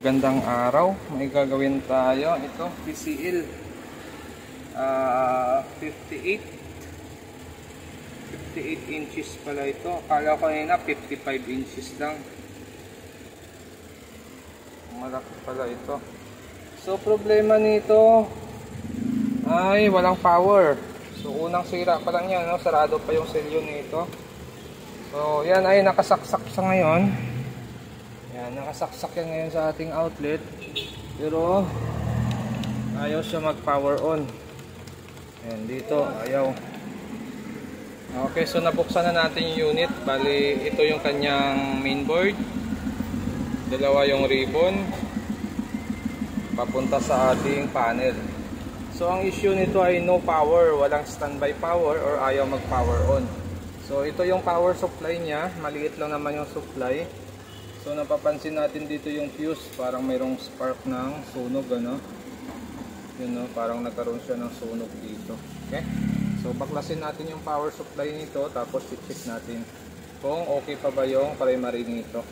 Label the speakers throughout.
Speaker 1: Gandang araw, may gagawin tayo. Ito, PCL 58 inches pala ito. Akala ko kanina 55 inches lang. Malaki pala ito. So problema nito ay walang power. So unang sira pa lang yan, no? Sarado pa yung selyo nito. So yan ay nakasaksak sa ngayon. Yan, nakasaksak yan ngayon sa ating outlet. Pero ayaw siya mag power on. Yan, dito ayaw. Okay, so nabuksan na natin yung unit. Bali ito yung kanyang mainboard. Dalawa yung ribbon papunta sa ating panel. So ang issue nito ay no power, walang standby power or ayaw mag power on. So ito yung power supply niya, maliit lang naman yung supply. So napapansin natin dito yung fuse, parang mayroong spark ng sunog, ano? Yun, no? Parang nagkaroon siya ng sunog dito. Okay? So baklasin natin yung power supply nito, tapos i-check natin kung okay pa ba yung primary nito.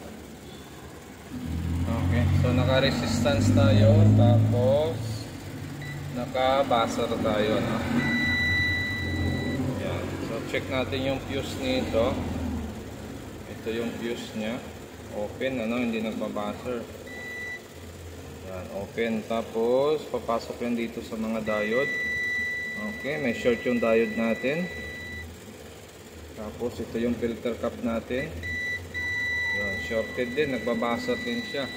Speaker 1: Okay, so naka-resistance tayo, tapos naka-buzzer tayo, no? Yan. So check natin yung fuse nito. Ito yung fuse nya. Open, ano, hindi nagpa-buzzer. Yan, open. Tapos papasok yan dito sa mga diode. Okay, may short yung diode natin. Tapos ito yung filter cap natin. Yan, shorted din, nagba-buzzer din siya.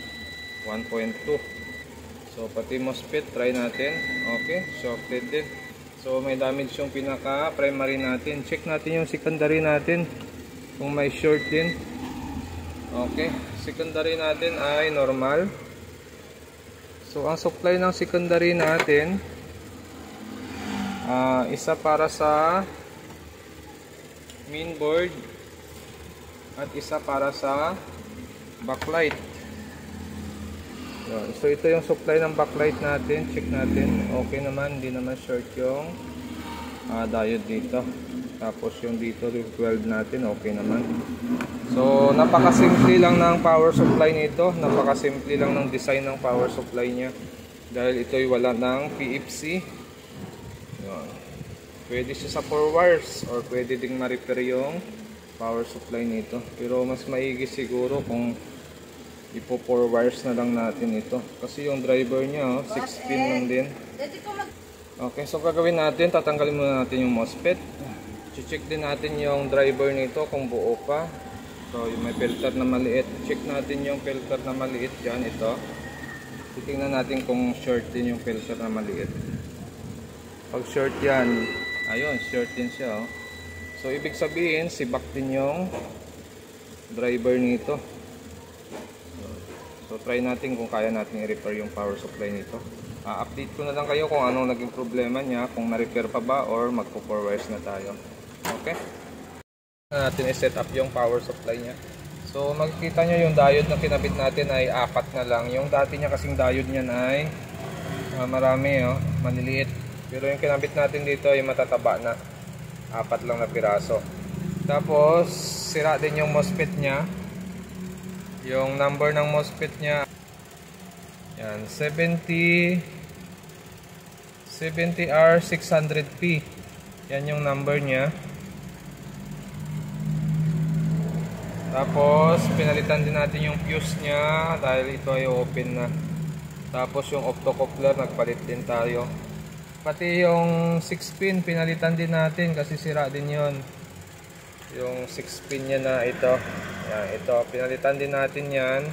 Speaker 1: 1.2. So pati MOSFET try natin. Okay, shorted din. So may damage yung pinaka primary natin. Check natin yung secondary natin kung may short din. Okay, secondary natin ay normal. So ang supply ng secondary natin, isa para sa mainboard at isa para sa backlight. So ito yung supply ng backlight natin. Check natin, okay naman, hindi naman short yung diode dito. Tapos yung dito, yung 12 natin, okay naman. So napakasimple lang ng power supply nito. Napakasimple lang ng design ng power supply nya. Dahil ito ay wala ng PFC. Yan. Pwede siya sa 4 wires or pwede ding ma-repair yung power supply nito. Pero mas maigi siguro kung ipo 4 wires na lang natin ito. Kasi yung driver nya, 6 pin lang din. Okay, so gagawin natin, tatanggalin muna natin yung MOSFET. Check din natin yung driver nito kung buo pa. So may filter na maliit. Check natin yung filter na maliit dyan. Ito. Titingnan natin kung short din yung filter na maliit. Pag short yan, ayun, short din siya. Oh. So ibig sabihin, sibak din yung driver nito. So try natin kung kaya natin i-repair yung power supply nito. Update ko na lang kayo kung anong naging problema niya, kung na-repair pa ba or magpo 4 wires na tayo. Okay, natin i-set up yung power supply niya. So makikita nyo yung diode na kinabit natin ay 4 na lang. Yung dati niya kasing diode niyan ay marami, oh, maliliit. Pero yung kinabit natin dito ay matataba na, 4 lang na piraso. Tapos sira din yung MOSFET niya. Yung number ng MOSFET niya, yan, 70R600P. Yan yung number niya. Tapos pinalitan din natin yung fuse niya dahil ito ay open na. Tapos yung optocoupler nagpalit din tayo. Pati yung 6 pin pinalitan din natin kasi sira din yon. Yung 6 pin niya na ito. Yan, ito pinalitan din natin yan.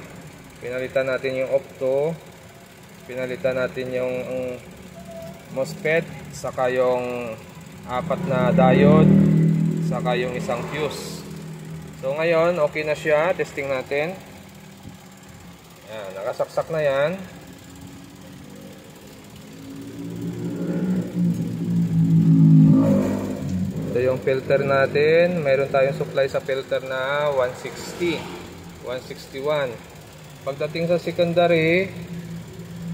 Speaker 1: Pinalitan natin yung opto. Pinalitan natin yung MOSFET, saka yung 4 na diode, saka yung isang fuse. So ngayon, okay na siya. Testing natin. Yan, nakasaksak na yan. Ito yung filter natin. Mayroon tayong supply sa filter na 160, 161. Pagdating sa secondary,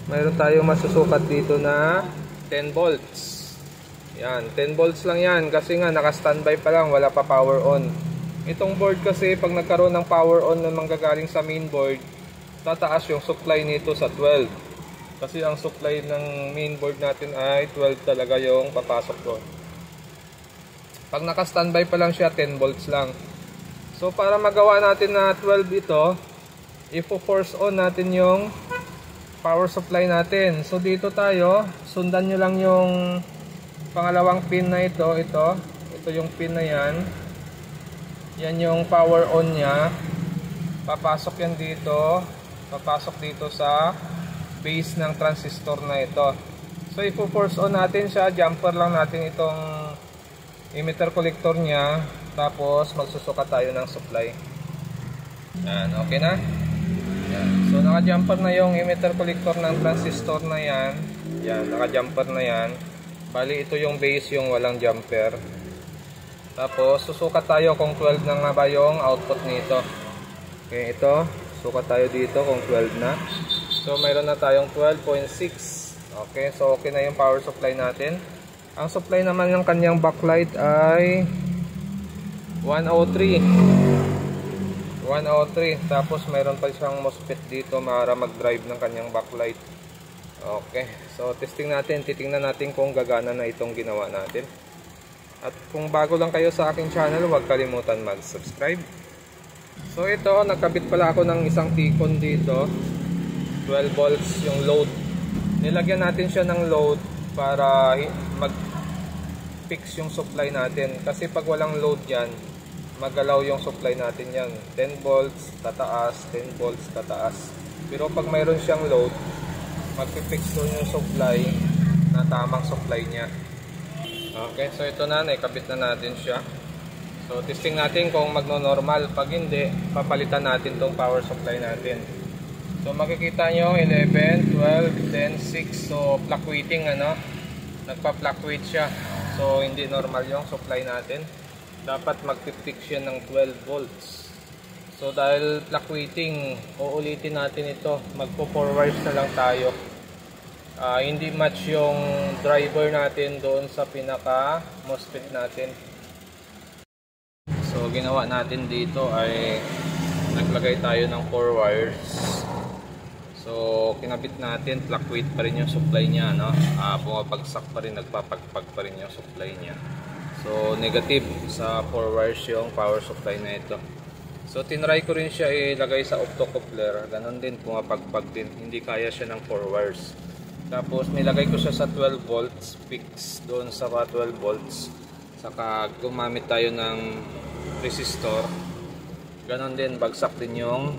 Speaker 1: mayroon tayong masusukat dito na 10 volts. Yan, 10 volts lang yan kasi nga naka-standby pa lang, wala pa power on. Itong board kasi pag nagkaroon ng power on na manggagaling sa main board, tataas yung supply nito sa 12. Kasi ang supply ng mainboard natin ay 12 talaga yung papasok doon. Pag naka-standby pa lang siya, 10 volts lang. So para magawa natin na 12 ito, i-force on natin yung power supply natin. So dito tayo, sundan nyo lang yung pangalawang pin na ito. Ito yung pin na yan. Yan yung power on nya. Papasok yan dito. Papasok dito sa base ng transistor na ito. So i-force on natin siya. Jumper lang natin itong emitter collector nya. Tapos magsusuka tayo ng supply. Yan, okay na? Yan. So naka-jumper na yung emitter collector ng transistor na yan. Yan, naka-jumper na yan. Bali ito yung base, yung walang jumper. Tapos susukat tayo kung 12 na nga ba yung output nito. Okay, ito. Sukat tayo dito kung 12 na. So mayroon na tayong 12.6. Okay, so okay na yung power supply natin. Ang supply naman ng kanyang backlight ay 103. Tapos mayroon pa siyang MOSFET dito para mag-drive ng kanyang backlight. Okay, so testing natin. Titingnan natin kung gagana na itong ginawa natin. At kung bago lang kayo sa aking channel, huwag kalimutan mag-subscribe. So ito, nagkabit pala ako ng isang T-con dito. 12 volts yung load. Nilagyan natin siya ng load para mag-fix yung supply natin. Kasi pag walang load yan, magalaw yung supply natin yan. 10 volts, tataas, 10 volts, tataas. Pero pag mayroon siyang load, mag-fix doon yung supply na tamang supply niya. Okay, so ito na, naikabit na natin siya. So testing natin kung magno-normal. Pag hindi, papalitan natin tong power supply natin. So makikita nyo 11, 12, then 6. So fluctuating, ano, nagpa-fluctuate siya. So hindi normal yung supply natin. Dapat mag-fix yan ng 12 volts. So dahil fluctuating, uulitin natin ito. Magpo-forward na lang tayo. Hindi match yung driver natin doon sa pinaka MOSFET natin. So ginawa natin dito ay naglagay tayo ng 4 wires. So kinabit natin, fluctuate pa rin yung supply niya, no? Bumabagsak pa rin, nagpapagpag pa rin yung supply niya. So negative sa 4 wires yung power supply na ito. So tinry ko rin siya ilagay sa optocoupler. Ganon din, pumapagpag din. Hindi kaya siya ng 4 wires. Tapos nilagay ko siya sa 12 volts, fix doon sa 12 volts. Saka gumamit tayo ng resistor. Ganon din, bagsak din yung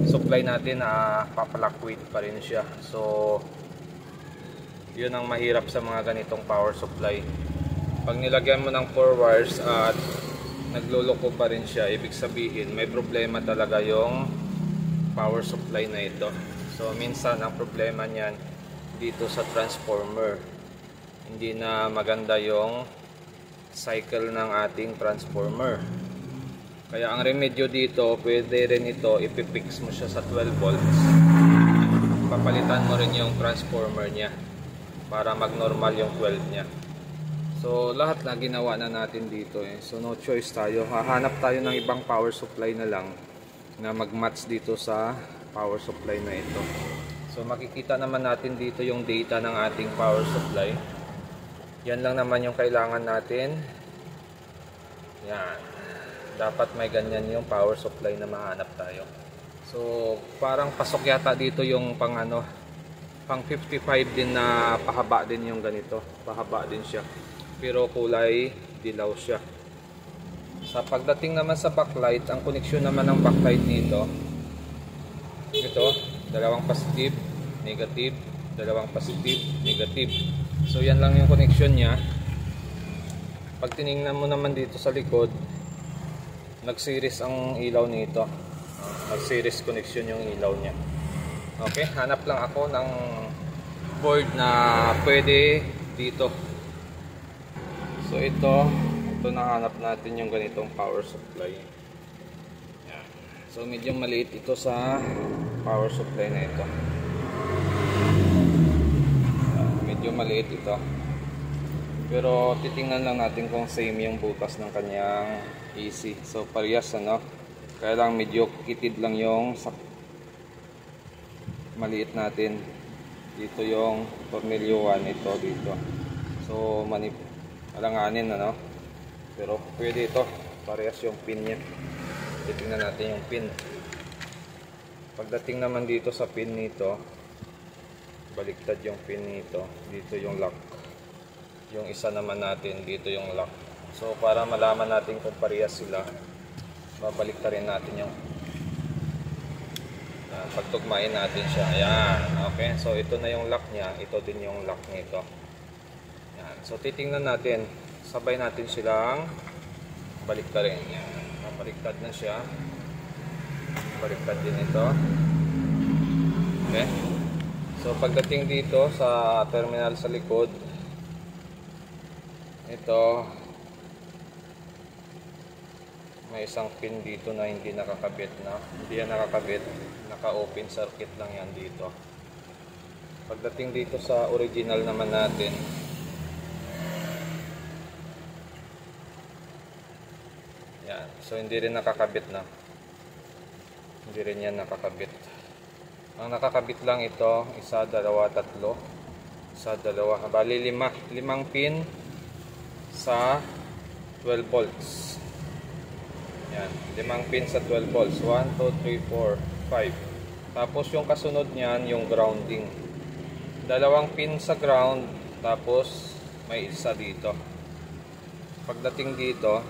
Speaker 1: supply natin na papalakwit pa rin siya. So yun ang mahirap sa mga ganitong power supply. Pag nilagyan mo ng 4 wires at nagluloko pa rin siya, ibig sabihin may problema talaga yung power supply na ito. So minsan ang problema niyan dito sa transformer, hindi na maganda yung cycle ng ating transformer. Kaya ang remedyo dito, pwede rin ito, ipipix mo siya sa 12 volts, papalitan mo rin yung transformer nya para mag-normal yung 12 nya. So lahat na ginawa na natin dito So no choice tayo, hahanap tayo ng ibang power supply na lang na mag-match dito sa power supply na ito. So makikita naman natin dito yung data ng ating power supply. Yan lang naman yung kailangan natin. Yan. Dapat may ganyan yung power supply na mahanap tayo. So parang pasok yata dito yung pang 55 din na pahaba din yung ganito. Pahaba din siya. Pero kulay dilaw siya. Sa pagdating naman sa backlight, ang koneksyon naman ng backlight nito, ito, dalawang positive, negative, dalawang positive, negative. So yan lang yung connection niya. Pag tiningnan mo naman dito sa likod, nag-series ang ilaw nito. Nag-series connection yung ilaw niya. Okay, hanap lang ako ng board na pwede dito. So ito nahanap natin yung ganitong power supply. Yan. So medyo maliit ito sa power supply na ito. Medyo maliit ito. Pero titingnan lang natin kung same yung butas ng kanyang AC. So parehas, ano. Kaya lang medyo kitid lang yung maliit natin. Dito yung tornilyo 1, ito dito. So alanganin ano. Pero pwede ito, parehas yung pin niya. Titingnan natin yung pin. Pagdating naman dito sa pin nito, baliktad yung pin nito. Dito yung lock. Yung isa naman natin, dito yung lock. So para malaman natin kung parehas sila, babaliktarin natin yung pagtugmain natin siya. Ayan, okay. So ito na yung lock niya, ito din yung lock nito. Ayan. So titingnan natin, sabay natin silang baliktarin. Ayan. Baliktad na siya. Baliktad din ito. Okay. So pagdating dito sa terminal sa likod, ito may isang pin dito na hindi nakakabit na. Hindi yan nakakabit. Naka-open circuit lang yan dito. Pagdating dito sa original naman natin, yan. So hindi rin nakakabit na. Hindi rin yan nakakabit. Ang nakakabit lang ito, isa, dalawa, tatlo. Isa, dalawa. Bali, limang pin sa 12 volts. Yan, 5 pin sa 12 volts. 1, 2, 3, 4, 5. Tapos yung kasunod niyan, yung grounding. 2 pin sa ground, tapos may isa dito. Pagdating dito,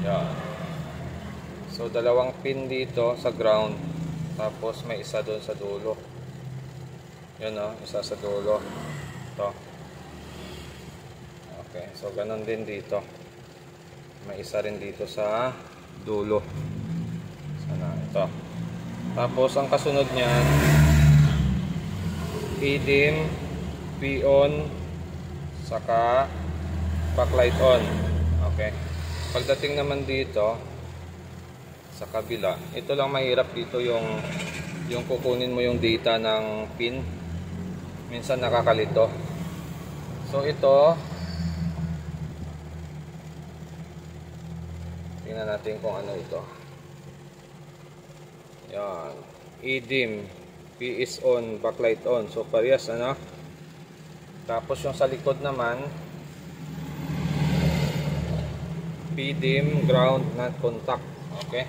Speaker 1: yan. So 2 pin dito sa ground, tapos may isa doon sa dulo. Yan o, isa sa dulo. Ito. Okay, so ganun din dito. May isa rin dito sa dulo. Sana ito. Tapos ang kasunod niyan, P-dim, P-on, saka backlight on. Okay. Pagdating naman dito sa kabila, ito lang mahirap dito yung kukunin mo yung data ng pin. Minsan nakakalito. So ito, tingnan natin kung ano ito. Yan. E-dim, P is on, backlight on. So parehas ano. Tapos yung sa likod naman, P-dim, ground, not contact. Okay.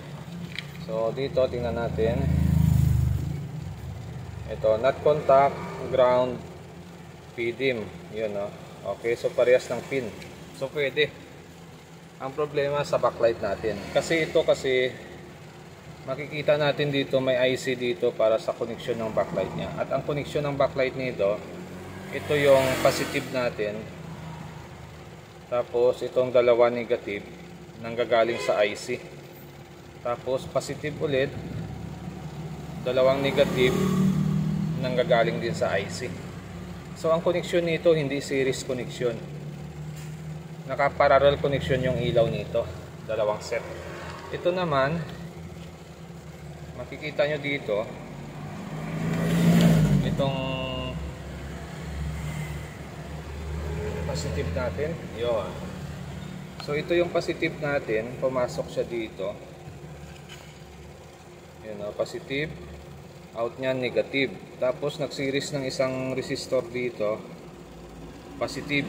Speaker 1: So dito tingnan natin. Ito, not contact, ground, P-dim. Yun no. Okay, so parehas ng pin. So pwede. Ang problema sa backlight natin. Kasi ito makikita natin dito may IC dito para sa connection ng backlight niya. At ang connection ng backlight nito, ito yung positive natin. Tapos itong 2 negative nanggagaling sa IC. Tapos positive ulit, 2 negative nanggagaling din sa IC. So ang connection nito hindi series connection. Naka-parallel connection yung ilaw nito, 2 set. Ito naman, makikita nyo dito, itong positive natin, yun. So ito yung positive natin, pumasok siya dito. Yun o, positive, out niya negative. Tapos nag-series ng isang resistor dito, positive.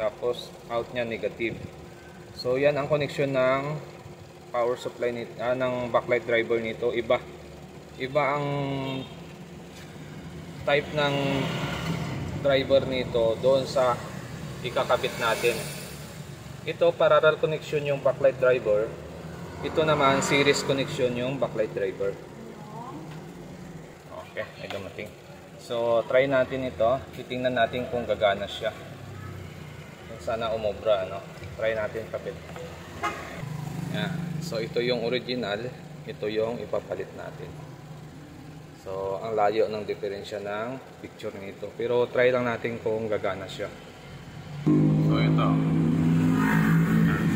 Speaker 1: Tapos out niya negative. So yan ang connection ng power supply nito, ng backlight driver nito. Iba ang type ng driver nito doon sa ikakabit natin. Ito parallel connection yung backlight driver. Ito naman series connection yung backlight driver. Okay, may dumating. So try natin ito. Titingnan natin kung gagana siya. Sana umobra, no? Try natin kapit. Yeah. So ito yung original, ito yung ipapalit natin. So ang layo ng diferensya ng picture nito. Pero try lang natin kung gagana siya. So ito.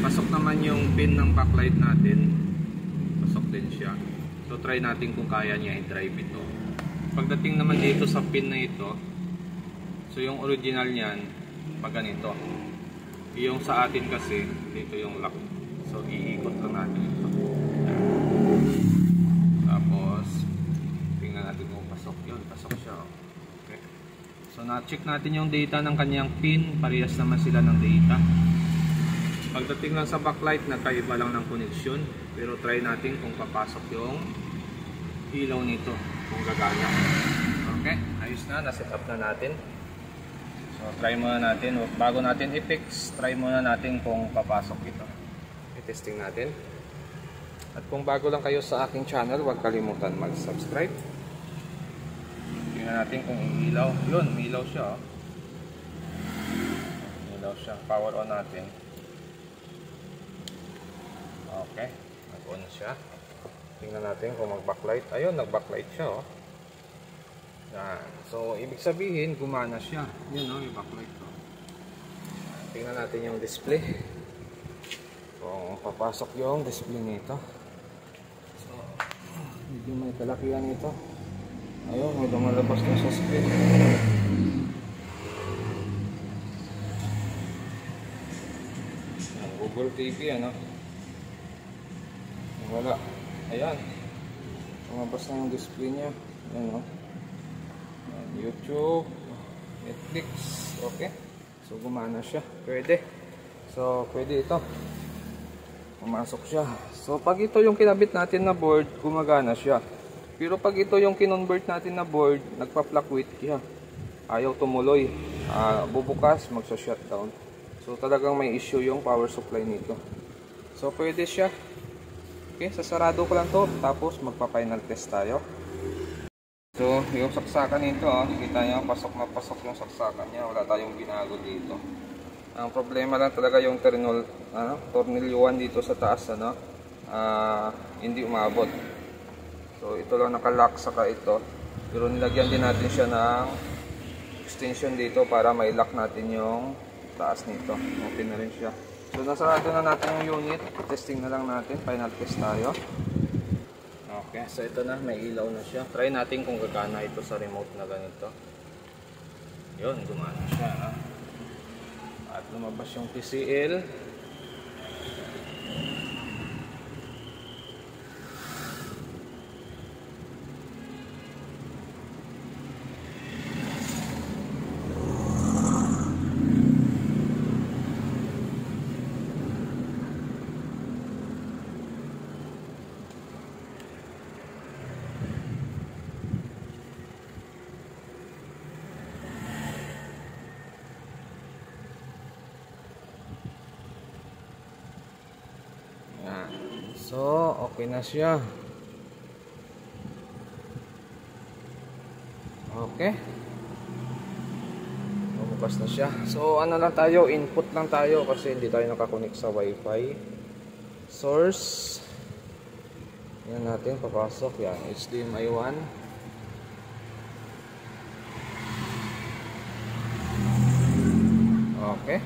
Speaker 1: Pasok naman yung pin ng backlight natin. Pasok din siya. So try natin kung kaya niya i-drive ito. Pagdating naman dito sa pin na ito, so yung original niyan pag ganito. Yung sa atin kasi, dito yung lock. So, iikot lang natin ito. siya. Okay. So na-check natin yung data ng kanyang pin, parehas naman sila ng data. Pagdating lang sa backlight, nagkaiba lang ng connection. Pero try natin kung papasok yung ilaw nito, kung gagana. Okay, ayos na, na-set up na natin. So try muna natin, bago natin i-fix, try muna natin kung papasok ito. I-testing natin. At kung bago lang kayo sa aking channel, huwag kalimutan mag-subscribe. Tingnan natin kung ilaw. Yun, ilaw siya. Ilaw siya. Power on natin. Okay, nag-on siya. Tingnan natin kung mag-backlight. Ayun, nag-backlight siya. Yan. So, ibig sabihin, gumana siya. Yun, yung backlight. Tingnan natin yung display. Kung papasok yung display nito. Medyo may kalakihan ito. Ayun, may lumalabas na sa screen. Google TV, ano? Wala. Ayan. Lumabas na yung display niya. Ayan, no? YouTube, Netflix. Okay. So, gumana siya. Pwede. So, pwede ito. Pumasok siya. So, pag ito yung kinabit natin na board, gumagana siya. Pero pag ito yung kinonvert natin na board, nagpa-fluctuate siya. Ayaw tumuloy. Bubukas, magsa-shutdown. So, talagang may issue yung power supply nito. So, pwede siya. Okay, sasarado ko lang to. Tapos, magpa-final test tayo. So, yung saksakan nito, kita nyo, pasok na pasok yung saksakan niya. Wala tayong binago dito. Ang problema lang talaga yung tornilyuan dito sa taas, hindi umabot. So ito lang nakalock, saka ito. Pero nilagyan din natin siya ng extension dito para mai-lock natin yung taas nito. Okay na rin siya. So nasarado na natin yung unit. Testing na lang natin. Final test tayo. Okay, so ito na, may ilaw na siya. Try natin kung gagana ito sa remote na ganito. Yun, gumana siya. At lumabas yung TCL. So, okay na siya. Okay. Bukas na siya. So, ano lang tayo, input lang tayo kasi hindi tayo nakakonect sa Wi-Fi. Source. Yan natin, papasok. Yan, HDMI 1. Okay.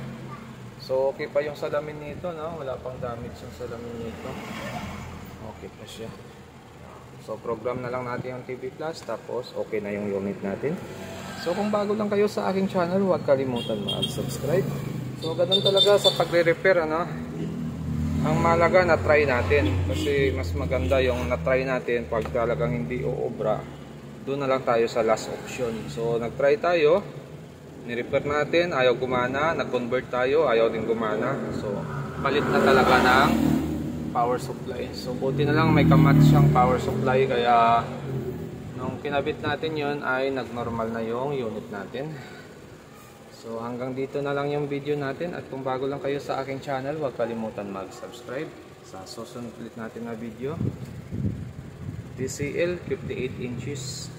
Speaker 1: So, okay pa yung salamin nito, no? Wala pang damage yung salamin nito. Okay pa siya. So, program na lang natin yung TV Plus, tapos okay na yung unit natin. So, kung bago lang kayo sa aking channel, huwag kalimutan mag-subscribe. So, ganun talaga sa pagre-repair, Ang malaga na try natin. Kasi mas maganda yung na-try natin pag talagang hindi uobra. Doon na lang tayo sa last option. So, nag-try tayo. Ni-repair natin, ayaw gumana, nag-convert tayo, ayaw din gumana. So, palit na talaga ng power supply. So, buti na lang may kamatch siyang power supply, kaya nung kinabit natin yun ay nag-normal na yung unit natin. So, hanggang dito na lang yung video natin. At kung bago lang kayo sa aking channel, huwag kalimutan mag-subscribe. Sa susunod ulit natin na video, TCL 58 inches.